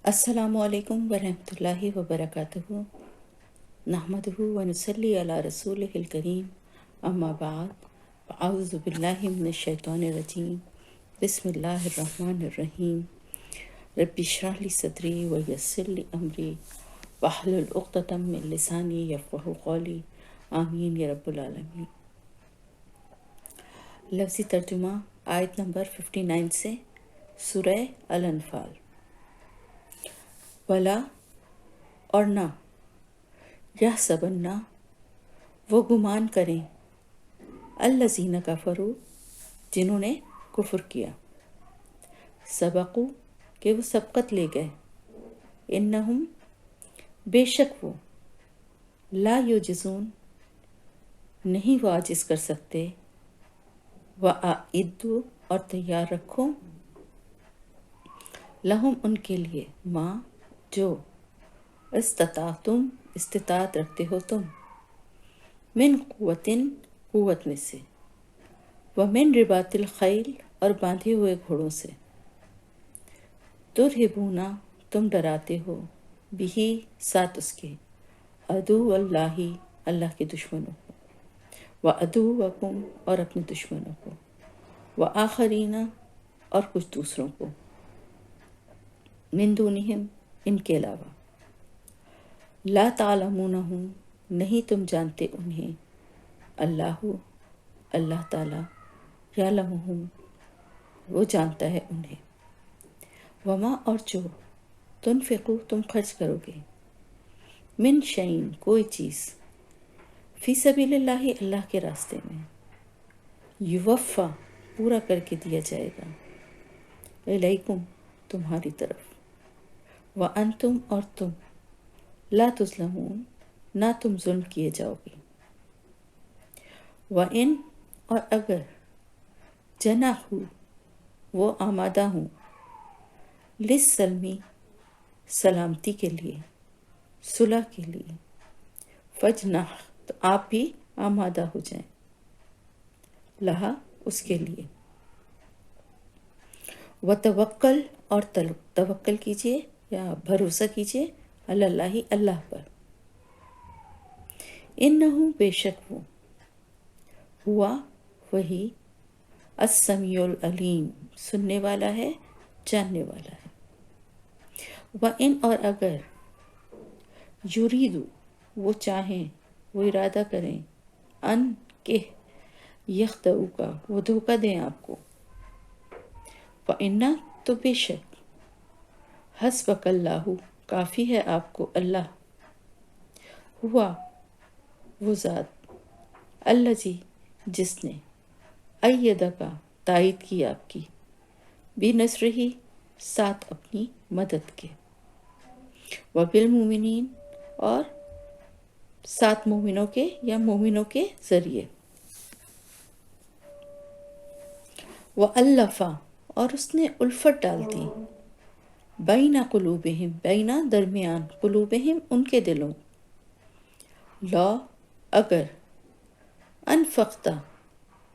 السلام علیکم ورحمۃ اللہ وبرکاتہ۔ نحمدہ ونصلی علی رسولہ الکریم، اما بعد، اعوذ باللہ من الشیطان الرجیم، بسم اللہ الرحمن الرحیم۔ رب اشرح لی صدری ویسر لی امری واحلل عقدۃ من لسانی یفقہوا قولی، آمین یا رب العالمین۔ لفظی ترجمہ آیت نمبر 59 سے، سورہ الانفال۔ ولا اور نہ، یحسبن وہ گمان کریں، الذین کفروا جنہوں نے کفر کیا، سبقوا کہ وہ سبقت لے گئے، انہم بے شک وہ، لا یعجزون نہیں وہ عاجز کر سکتے، وَأَعِدُّوا اور تیار رکھو، لہم ان کے لیے، ماں جو استطعتم استطاعت رکھتے ہو تم، من قوتن قوت میں سے، ومن رباط الخیل اور باندھے ہوئے گھوڑوں سے، ترہبونا تم ڈراتے ہو، بھی ساتھ اس کے، عدو اللہ اللہ کے دشمنوں کو، وعدوکم اور اپنے دشمنوں کو، وآخرین اور کچھ دوسروں کو، من دونہم ان کے علاوہ، لا تعلمونہم نہیں تم جانتے انہیں، اللہ تعالیٰ، یعلمہم وہ جانتا ہے انہیں، وما اور جو تنفقو تم خرچ کرو گے، من شیئن کوئی چیز، فی سبیل اللہ اللہ کے راستے میں، یوفا پورا کر کے دیا جائے گا، الیکم تمہاری طرف، وانتم اور تم، لا تظلمون نہ تم ظلم کیے جاؤ گے، وَإِنْ اور اگر جناحوا وہ آمادہ ہوں، للسلمی سلامتی کے لیے، صلح کے لیے، فجنح تو آپ بھی آمادہ ہو جائیں، لہا اس کے لیے، وتوکل اور توکل کیجئے یا بھروسہ کیجئے، اللہ اللہ پر، انہو بے شک وہ، ہوا وہی، السمیع العلیم سننے والا ہے جاننے والا ہے، وَإِنْ اور اگر یریدو وہ چاہیں وہ ارادہ کریں، ان کہ یخدعوکا وہ دھوکہ دیں آپ کو، فَإِنَّ تو بے شک، حسبک اللہ کافی ہے آپ کو اللہ، ہوا وہ ذات، الذی جس نے، ایدک تائید کی آپ کی، بنصرہ ساتھ اپنی مدد کے، وبالمؤمنین اور ساتھ مومنوں کے یا مومنوں کے ذریعے، وَأَلَّفَ اور اس نے الفت ڈال دی، بین قلوبہم بین درمیان، قلوبہم ان کے دلوں، لا اگر، انفقتا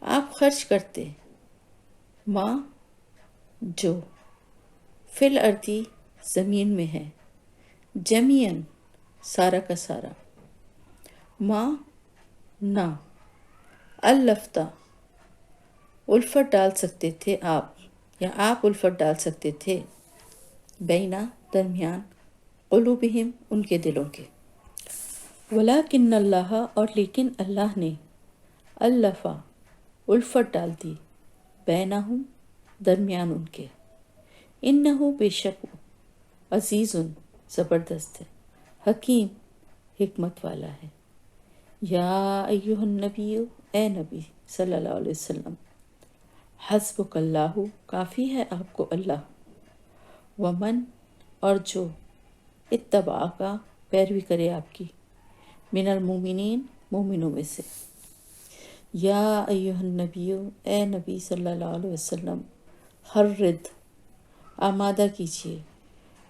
آپ خرچ کرتے، ما جو، فی الارضی زمین میں ہے، جمیعاً سارا کا سارا، ما نہ، الفتا الفت ڈال سکتے تھے آپ یا آپ الفت ڈال سکتے تھے، بینا درمیان، قلوبہم ان کے دلوں کے، ولیکن اللہ اور لیکن اللہ نے، الفا الفت ڈال دی، بینہم درمیان ان کے، انہو بے شک وہ، عزیز زبردست ہے، حکیم حکمت والا ہے، یا ایہا النبی اے نبی صلی اللہ علیہ وسلم، حسبک اللہ کافی ہے آپ کو اللہ، ومن اور جو اتبعک پیروی کرے آپ کی، من المومنین مومنوں میں سے، یا ایہا النبی اے نبی صلی اللہ علیہ وسلم، حرد آمادہ کیجیے،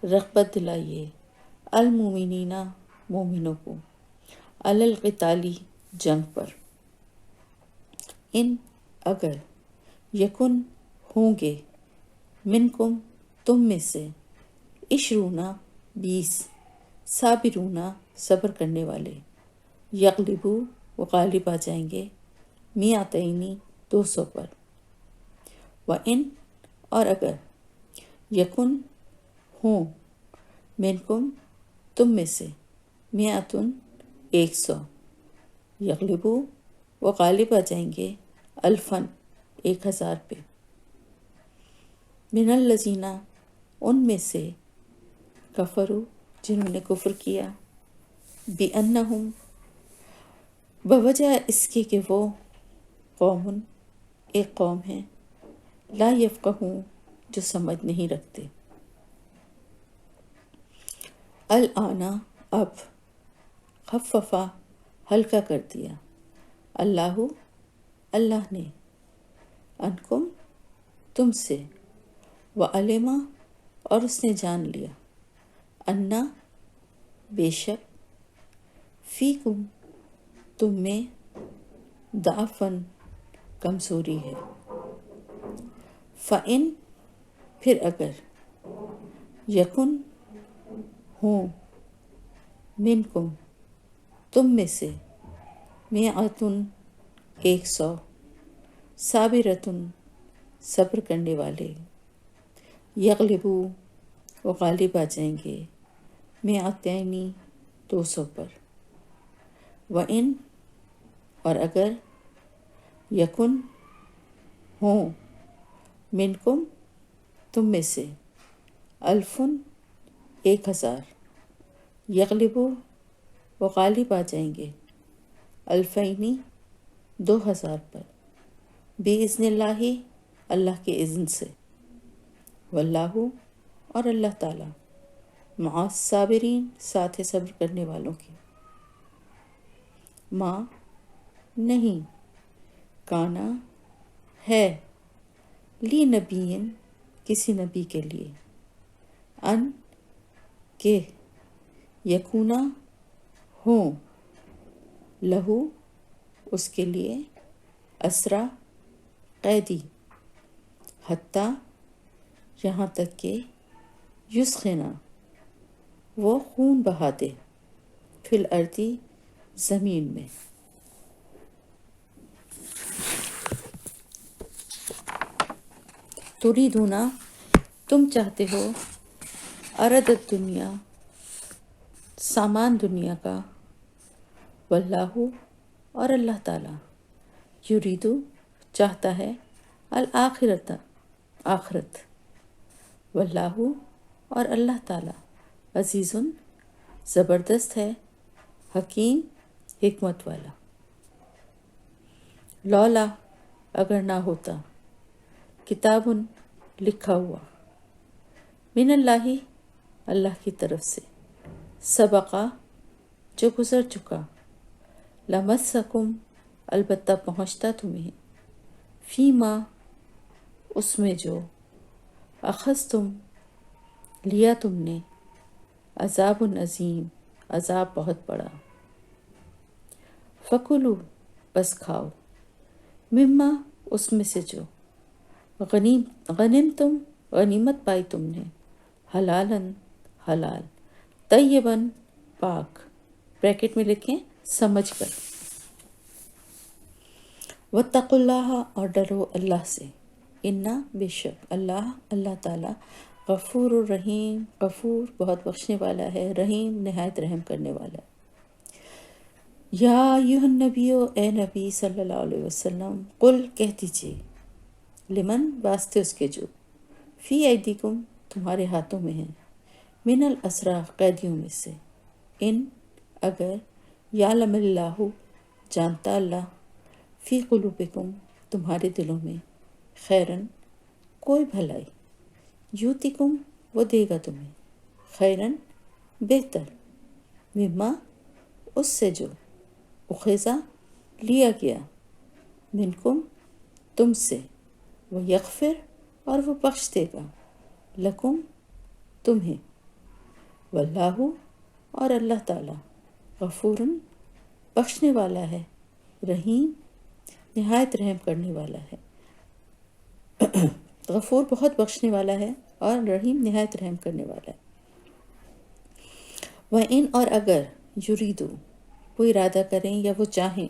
رغبت دلائیے، المومنین مومنوں کو، علی القتال جنگ پر، ان اگر، یکن ہوں گے، منکم تم میں سے، عشرونا 20، صابرونا صبر کرنے والے، یغلبو وہ غالب آ جائیں گے، میاتینی 200 پر، وَإِن اور اگر، یکن ہوں، منکم تم میں سے، میاتن 100، یغلبو وہ غالب آ جائیں گے، الفن 1000 پہ، من الذین ان میں سے، کفروا جنہوں نے کفر کیا، بِأَنَّهُمْ بوجہ اس کے کہ وہ قوم ایک قوم ہے، لا یفقہون جو سمجھ نہیں رکھتے، الآن اب، خففا ہلکا کر دیا، اللہ نے، عنکم تم سے، وعلم اور اس نے جان لیا، انا بے شک، فیکم تم میں، ضعفاً کمزوری ہے، فَإِن پھر اگر، یکن ہوں، منکم تم میں سے، میعتن 100، صابرتن صبر کرنے والے، یغلبو وہ غالب آ جائیں گے، میعتینی 200 پر، وَإِن اور اگر، یکن ہوں، منکم تم میں سے، الفن 1000، یغلبو وہ غالب آ جائیں گے، الفینی 2000 پر، بِإِذْنِ اللہ اللہ کے اذن سے، واللہ اور اللہ تعالیٰ، مع الصابرین ساتھ ہے صبر کرنے والوں کے، ماں نہیں، کانا ہے، لی نبیٍ کسی نبی کے لیے، ان کہ، یکونا ہوں، لہو اس کے لیے، اسرا قیدی، حتیٰ یہاں تک کہ، یسخنا وہ خون بہا دے، فی الارض زمین میں، تریدونا تم چاہتے ہو، عرض الدنیا سامان دنیا کا، واللہ اور اللہ تعالیٰ، یریدو چاہتا ہے، الآخرت آخرت، واللہ اور اللہ تعالیٰ، عزیز زبردست ہے، حکیم حکمت والا، لولا اگر نہ ہوتا، کتاب لکھا ہوا، من اللہ اللہ کی طرف سے، سبقہ جو گزر چکا، لمسکم البتہ پہنچتا تمہیں، فیما اس میں جو، اخذتم لیا تم نے، عذاب عظیم عذاب بہت بڑا، فکلوا بس کھاؤ، مما اس میں سے جو، غنیم تم غنیمت پائی تم نے، حلالن حلال، طیباً پاک، بریکٹ میں لکھیں سمجھ کر، واتقوا اللہ اور ڈرو اللہ سے، انا بے شک اللہ تعالیٰ، غفور الرحیم غفور بہت بخشنے والا ہے، رحیم نہایت رحم کرنے والا ہے، یا ایھا النبی اے نبی صلی اللہ علیہ وسلم، قل کہہ دیجئے، لمن واسطے اس کے جو، فی ایدیکم تمہارے ہاتھوں میں ہیں، من الاسریٰ قیدیوں میں سے، ان اگر، یعلم اللہ جانتا اللہ، فی قلوبکم تمہارے دلوں میں، خیرن کوئی بھلائی، یوتکم وہ دے گا تمہیں، خیرن بہتر، مما اس سے جو، اخذا لیا گیا، منکم تم سے، وہ یغفر اور وہ بخش دے گا، لکم تمہیں، واللہ اور اللہ تعالیٰ، غفور بخشنے والا ہے، رحیم نہایت رحم کرنے والا ہے، غفور بہت بخشنے والا ہے اور رحیم نہایت رحم کرنے والا ہے، وَإِنْ اور اگر یریدو وہ ارادہ کریں یا وہ چاہیں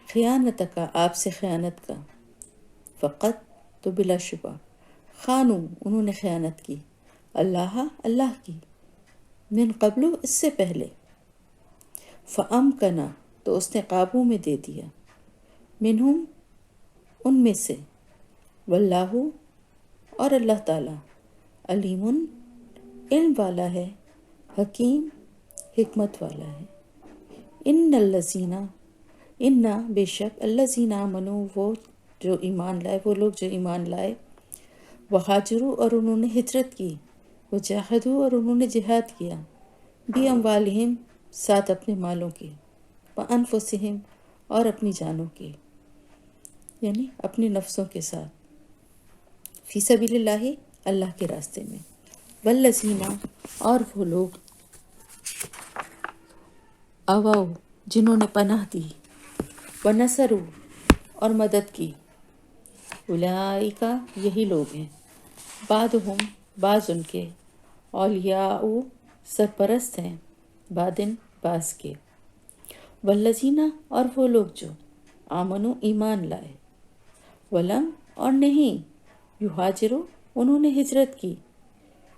خیانت کا آپ سے خیانت کا، فقط تو بلا شبہ خانو انہوں نے خیانت کی اللہ کی، من قبل اس سے پہلے، فَأَمْكَنَ تو اس نے قابو میں دے دیا، منہم ان میں سے، واللہ اور اللہ تعالیٰ علیم علم والا ہے، حکیم حکمت والا ہے۔ ان الذین ان بے شک الذین آمنوا وہ جو ایمان لائے، وہ لوگ جو ایمان لائے، وہاجروا اور انہوں نے ہجرت کی، وجاہدوا اور انہوں نے جہاد کیا، باموالہم ساتھ اپنے مالوں کے، وانفسہم اور اپنی جانوں کے، یعنی اپنی نفسوں کے ساتھ، فی سبیل اللہ اللہ کے راستے میں، والذین اور وہ لوگ آواؤ جنہوں نے پناہ دی، ونصروا اور مدد کی، اولئک یہی لوگ ہیں، بعضهم بعض ان کے، اولیاء سرپرست ہیں، بعدن بعض کے، والذین اور وہ لوگ جو آمنوا ایمان لائے، ولم اور نہیں، یہاجروا انہوں نے ہجرت کی،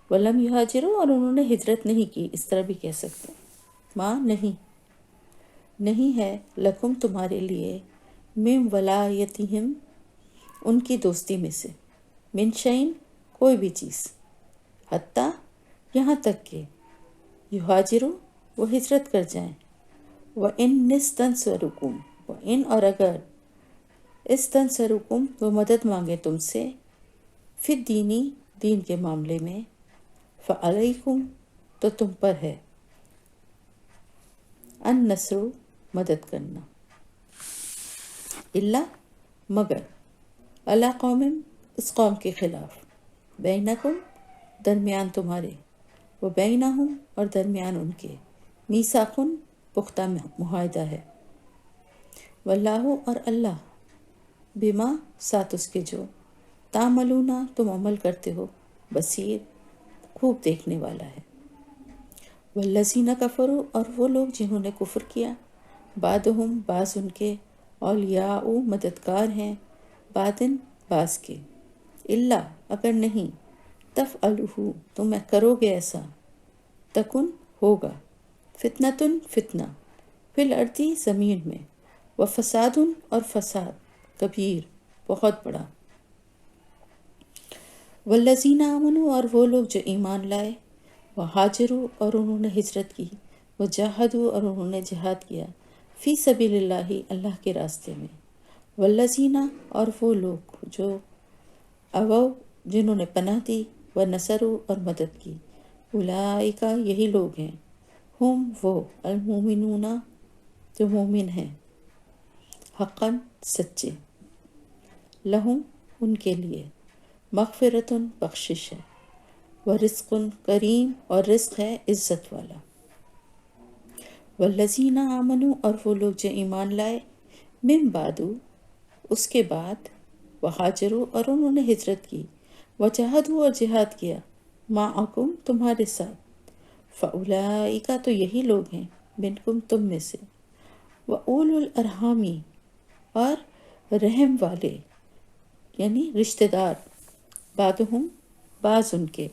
ولم یہاجروا اور انہوں نے ہجرت نہیں کی، اس طرح بھی کہہ سکتے ہیں، ماں نہیں ہے لکم تمہارے لیے، من ولایتہم ان کی دوستی میں سے، من شیء کوئی بھی چیز، حتیٰ یہاں تک کہ یہاجروا وہ ہجرت کر جائیں، وَإِن نستنصرکم وَإِن اور اگر استنصرکم وہ مدد مانگے تم سے، فی الدینی دین کے معاملے میں، فعلیکم تو تم پر ہے، النصر مدد کرنا، اللہ مگر، علی قوم اس قوم کے خلاف، بینکم درمیان تمہارے، و بینہم اور درمیان ان کے، میثاق پختہ معاہدہ ہے، واللہ اور اللہ، بما ساتھ اس کے جو، تعملون تم عمل کرتے ہو، بصیر خوب دیکھنے والا ہے، والذین کفروا اور وہ لوگ جنہوں نے کفر کیا، بعضهم بعض ان کے، اولیاء مددگار ہیں، بعدن بعض کے، اللہ اگر نہیں، تفعلوا تم کرو گے ایسا، تکن ہوگا، فتنتن فتنہ، فی الارض زمین میں، وفساد اور فساد، کبیر بہت بڑا، والذین آمنوا اور وہ لوگ جو ایمان لائے، وہاجروا اور انہوں نے ہجرت کی، وجاہدوا اور انہوں نے جہاد کیا، فی سبیل اللہ اللہ کے راستے میں، والذین اور وہ لوگ جو اووا جنہوں نے پناہ دی، ونصروا اور مدد کی، اولئک یہی لوگ ہیں، ہم وہ، المومنون جو مومن ہیں، حقا سچے، لہم ان کے لیے، مغفرت بخشش ہے، ورزق کریم اور رزق ہے عزت والا، والذین آمنوا اور وہ لوگ جو ایمان لائے، من بعد اس کے بعد، وہاجروا اور انہوں نے ہجرت کی، وجاہدوا اور جہاد کیا، معکم تمہارے ساتھ، فاولئک تو یہی لوگ ہیں، منکم تم میں سے، واولو الارحامی اور رحم والے یعنی رشتہ دار، بعضهم بعض ان کے،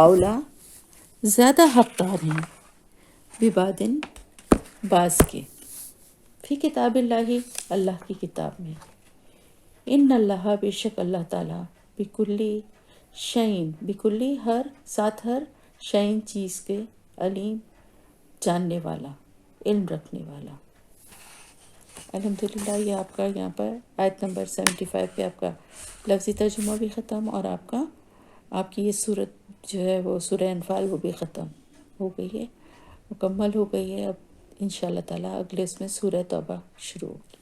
اولا زیادہ حقدار ہیں، ببعض بعض کے، فی کتاب اللہ اللہ کی کتاب میں، ان اللہ بے شک اللہ تعالیٰ، بکلی شیء بکلی ہر ساتھ ہر شیء چیز کے، علیم جاننے والا، علم رکھنے والا۔ الحمدللہ یہ آپ کا یہاں پر آیت نمبر 75 پہ آپ کا لفظی ترجمہ بھی ختم، اور آپ کی یہ صورت جو ہے وہ سورہ انفال وہ بھی ختم ہو گئی ہے، مکمل ہو گئی ہے۔ اب انشاءاللہ تعالیٰ اگلے اس میں سورہ توبہ شروع ہوگی۔